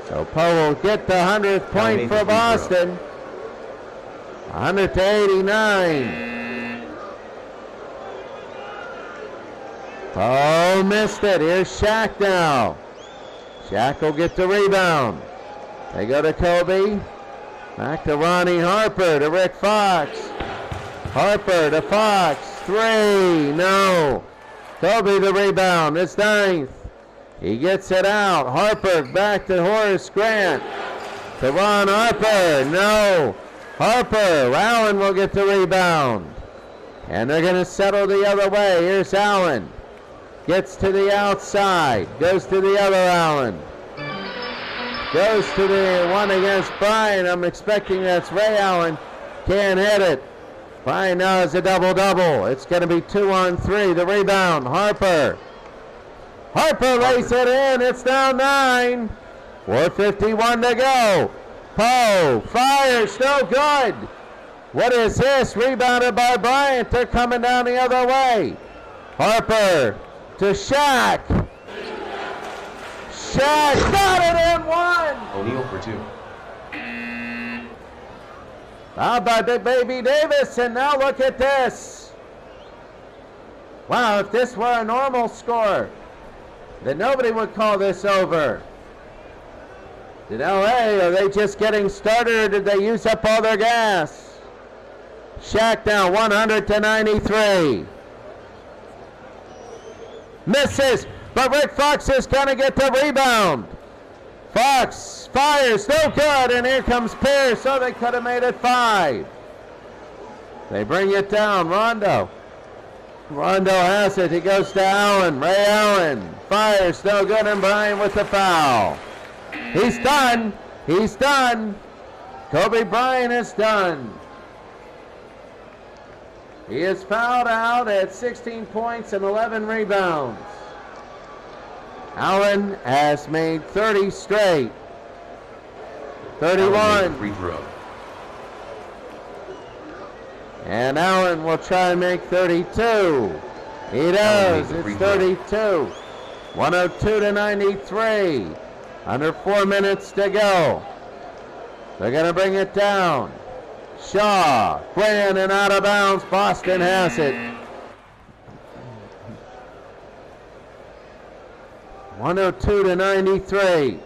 So Poe will get the 100th point for Boston. 100-89. Poe missed it. Here's Shaq now. Shaq will get the rebound. They go to Kobe. Back to Ronnie Harper to Rick Fox. Harper to Fox. 3. No. Kobe the rebound. It's 9th. He gets it out. Harper back to Horace Grant. To Ron Harper. No. Harper. Allen will get the rebound. And they're going to settle the other way. Here's Allen. Gets to the outside. Goes to the other Allen. Goes to the one against Bryant. I'm expecting that's Ray Allen. Can't hit it. Bryant now has a double-double. It's going to be 2-on-3. The rebound. Harper. Harper lays it in. It's down 9. 4:51 to go. Poe fires. No good. What is this? Rebounded by Bryant. They're coming down the other way. Harper to Shaq. Shaq got it in 1. O'Neal for 2. Fouled by Big Baby Davis, and now look at this. Wow, if this were a normal score, then nobody would call this over. Did LA, are they just getting started, or did they use up all their gas? Shaq down 100-93. Misses, but Rick Fox is going to get the rebound. Fox fires, no good, and here comes Pierce. So they could have made it 5. They bring it down. Rondo has it. He goes to Allen. Ray Allen fires, no good, and Bryant with the foul. He's done. He's done. Kobe Bryant is done. He is fouled out at 16 points and 11 rebounds. Allen has made 30 straight. 31. Free throw. And Allen will try and make 32. He does. It's 32. 102-93. Under 4 minutes to go. They're going to bring it down. Shaw, Quinn, and out of bounds. Boston has it. 102-93.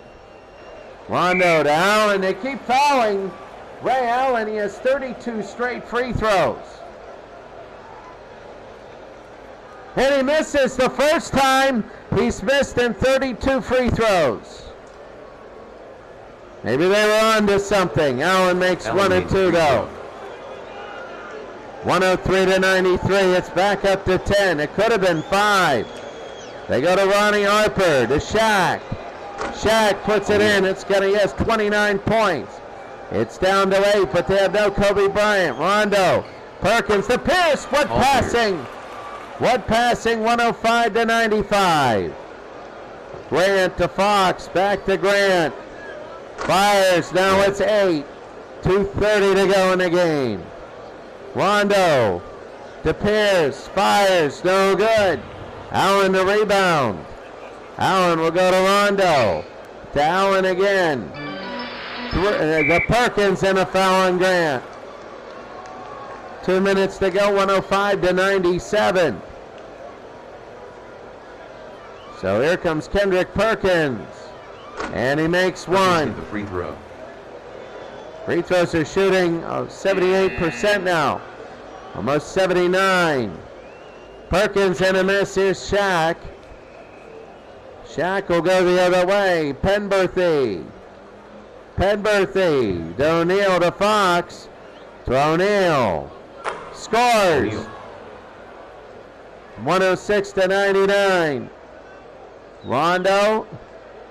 Rondo to Allen. They keep fouling. Ray Allen, he has 32 straight free throws. And he misses the first time he's missed in 32 free throws. Maybe they were on to something. Allen makes 1 or 2 though. 103-93. It's back up to 10. It could have been 5. They go to Ronnie Harper, to Shaq. Shaq puts it in. He has 29 points. It's down to 8, but they have no Kobe Bryant. Rondo, Perkins to Pierce. What passing? What passing? 105-95. Grant to Fox. Back to Grant. Fires. Now it's 8. 2:30 to go in the game. Rondo to Pierce. Fires. No good. Allen the rebound. Allen will go to Rondo. To Allen again. The Perkins and a foul on Grant. 2 minutes to go, 105-97. So here comes Kendrick Perkins. And he makes 1. The free throw. Free throws are shooting 78% now. Almost 79. Perkins and a miss. Here's Shaq. Shaq will go the other way. Penberthy. To O'Neal to Fox. To O'Neal. Scores. 106-99. Rondo.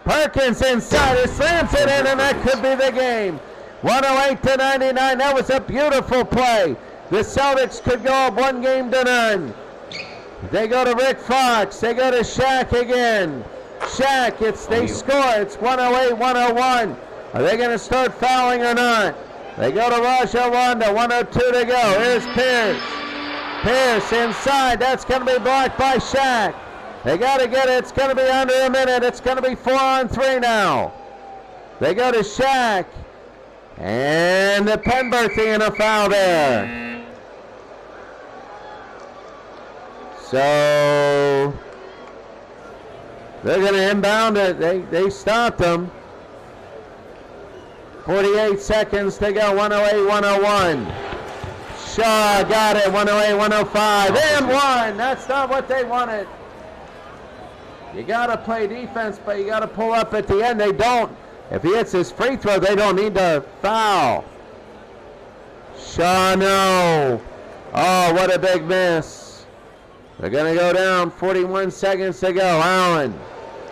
Perkins inside. He slams it in, and that could be the game. 108-99. That was a beautiful play. The Celtics could go up 1-0. They go to Rick Fox. They go to Shaq again. Shaq, they score. It's 108-101. Are they going to start fouling or not? They go to Rajon Rondo. 102 to go. Here's Pierce. Pierce inside. That's going to be blocked by Shaq. They got to get it. It's going to be under a minute. It's going to be 4-on-3 now. They go to Shaq. And the Penberthy and a foul there. So they're going to inbound it. They stopped them. 48 seconds to go. 108-101. Shaw got it. 108-105. And 1. That's not what they wanted. You got to play defense, but you got to pull up at the end. They don't. If he hits his free throw, they don't need to foul. Shaw, no. Oh, what a big miss. They're going to go down. 41 seconds to go. Allen.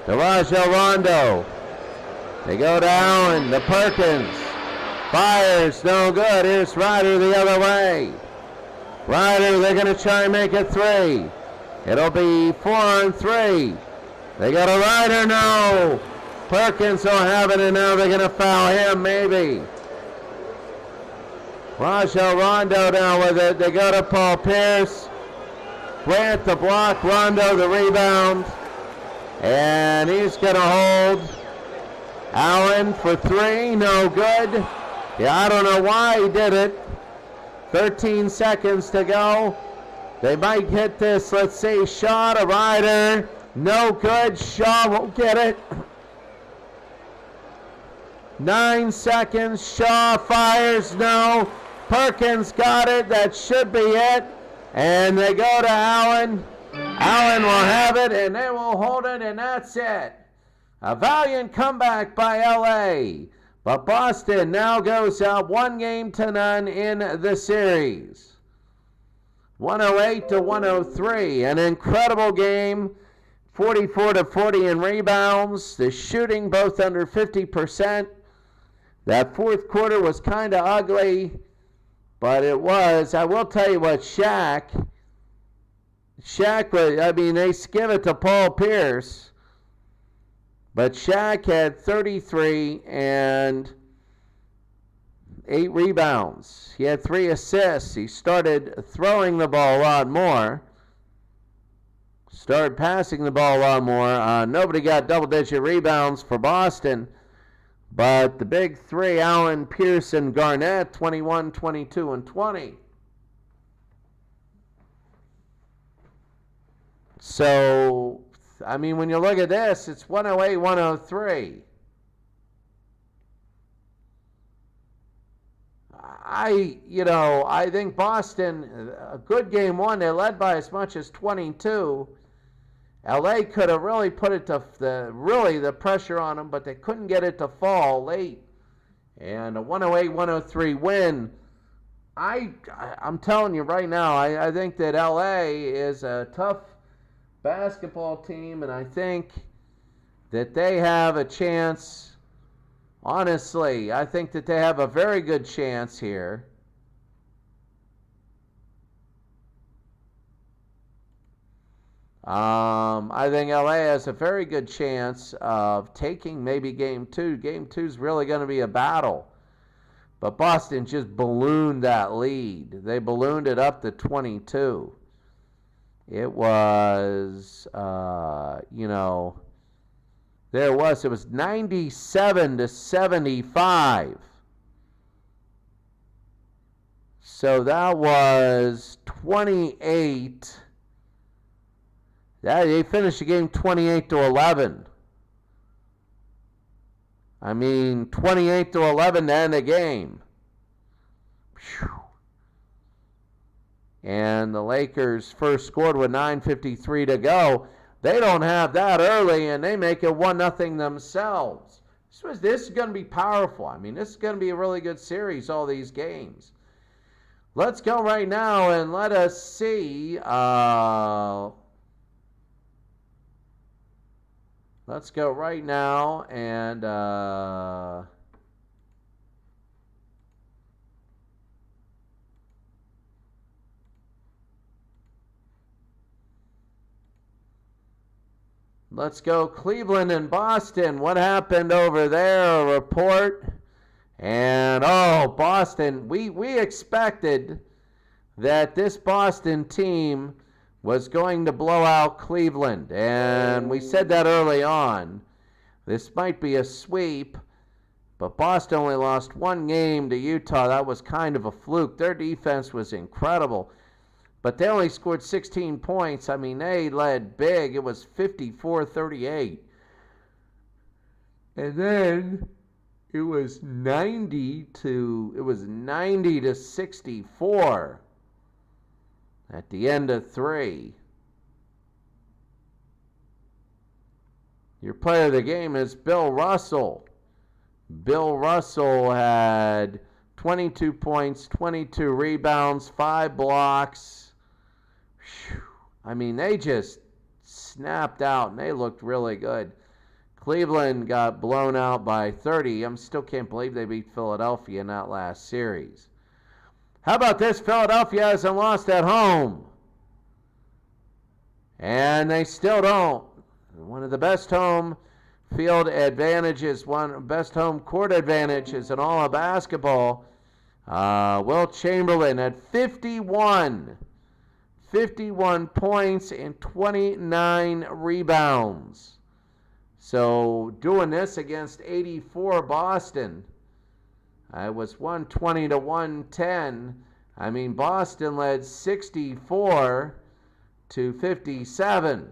To Rajon Rondo. They go to Allen. To Perkins. Fires. No good. Here's Ryder the other way. Ryder, they're going to try and make it 3. It'll be 4-on-3. They go to Ryder. No. Perkins will have it, and now they're going to foul him, maybe. Rajon Rondo down with it. They go to Paul Pierce. Grant the block. Rondo the rebound. And he's going to hold. Allen for 3. No good. Yeah, I don't know why he did it. 13 seconds to go. They might hit this. Let's see. Shaw to Ryder. No good. Shaw won't get it. 9 seconds. Shaw fires. No. Perkins got it. That should be it. And they go to Allen. Allen will have it, and they will hold it, and that's it. A valiant comeback by LA. But Boston now goes up 1-0 in the series. 108-103. An incredible game. 44-40 in rebounds. The shooting both under 50%. That fourth quarter was kind of ugly, but it was. I will tell you what, Shaq was, I mean, they give it to Paul Pierce, but Shaq had 33 and 8 rebounds. He had 3 assists. He started throwing the ball a lot more. started passing the ball a lot more. Nobody got double-digit rebounds for Boston, but the big three, Allen, Pearson, Garnett, 21, 22, and 20. So, I mean, when you look at this, it's 108, 103. I think Boston, a good game one, they led by as much as 22. LA could have really put it to the pressure on them, but they couldn't get it to fall late. And a 108-103 win. I'm telling you right now, I think that LA is a tough basketball team, and I think that they have a chance. Honestly, I think that they have a very good chance here. I think LA has a very good chance of taking maybe game two. Game two is really going to be a battle. But Boston just ballooned that lead. They ballooned it up to 22. It was, it was 97-75. So that was 28. They finished the game 28-11. I mean, 28-11 to end the game. Whew. And the Lakers first scored with 9:53 to go. They don't have that early, and they make it 1-0 themselves. This is going to be powerful. I mean, this is going to be a really good series, all these games. Let's go right now and let us see. Let's go right now and let's go Cleveland and Boston. What happened over there? A report. And, Boston. We expected that this Boston team was going to blow out Cleveland. And we said that early on. This might be a sweep. But Boston only lost one game to Utah. That was kind of a fluke. Their defense was incredible. But they only scored 16 points. I mean, they led big. It was 54-38. And then it was 90-64 at the end of three. Your player of the game is Bill Russell. Bill Russell had 22 points, 22 rebounds, 5 blocks. Whew. I mean, they just snapped out, and they looked really good. Cleveland got blown out by 30. I still can't believe they beat Philadelphia in that last series. How about this? Philadelphia hasn't lost at home. And they still don't. One of the best home field advantages, best home court advantages in all of basketball. Wilt Chamberlain had 51 points and 29 rebounds. So doing this against 84 Boston, it was 120-110. I mean, Boston led 64-57.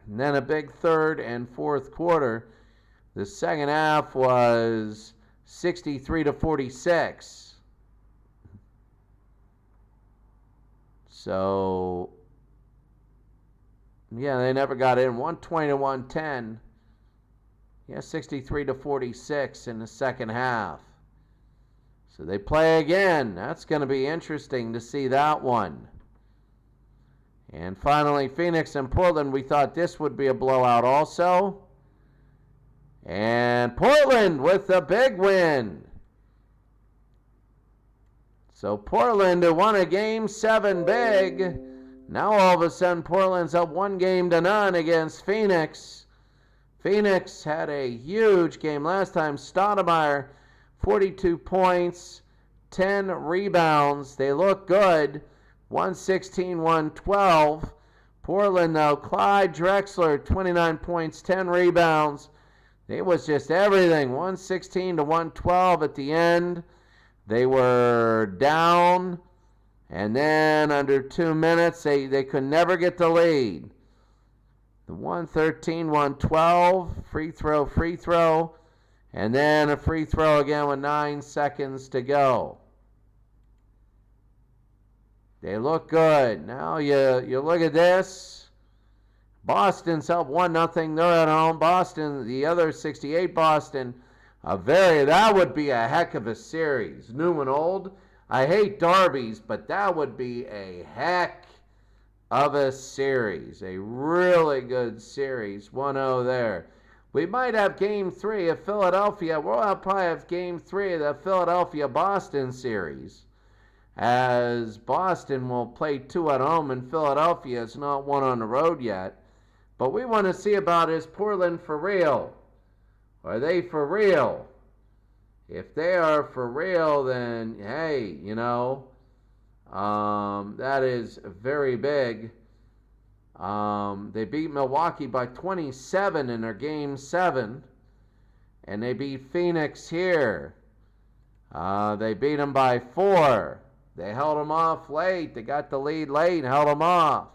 And then a big third and fourth quarter. The second half was 63-46. So, yeah, they never got in. 120-110. Yeah, 63-46 in the second half. So they play again. That's going to be interesting to see that one. And finally, Phoenix and Portland. We thought this would be a blowout also. And Portland with the big win. So Portland won a game 7 big. Now all of a sudden Portland's up 1-0 against Phoenix. Phoenix had a huge game last time. Stoudemire, 42 points, 10 rebounds. They look good. 116-112. Portland, though, Clyde Drexler, 29 points, 10 rebounds. It was just everything. 116-112 at the end. They were down, and then under 2 minutes, they could never get the lead. The 113-112, free throw, and then a free throw again with 9 seconds to go. They look good. Now you look at this. Boston's up 1-0. They're at home. Boston, the other 68 Boston, that would be a heck of a series. New and old. I hate derbies, but that would be a heck of a series. A really good series. 1-0 there. We might have game 3 of Philadelphia. We'll probably have game 3 of the Philadelphia-Boston series, as Boston will play 2 at home and Philadelphia is not 1 on the road yet. But we want to see about, is Portland for real? Are they for real? If they are for real, then hey, that is very big. They beat Milwaukee by 27 in their game 7, and they beat Phoenix here. They beat them by 4. They held them off late. They got the lead late and held them off.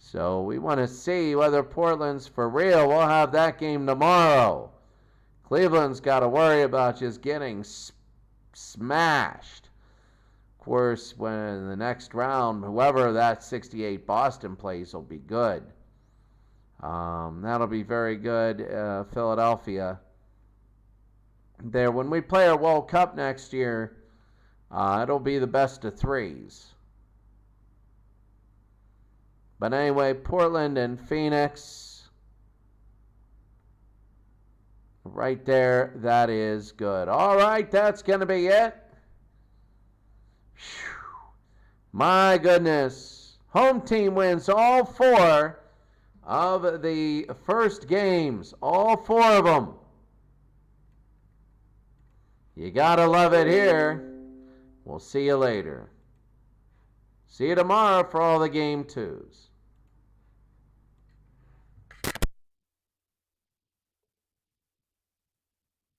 So we want to see whether Portland's for real. We'll have that game tomorrow. Cleveland's got to worry about just getting smashed. Of course, when the next round, whoever that 68 Boston plays will be good. That'll be very good. Philadelphia. There, when we play our World Cup next year, it'll be the best of 3s. But anyway, Portland and Phoenix, right there, that is good. All right, that's going to be it. My goodness. Home team wins all 4 of the first games. All 4 of them. You got to love it here. We'll see you later. See you tomorrow for all the game 2s.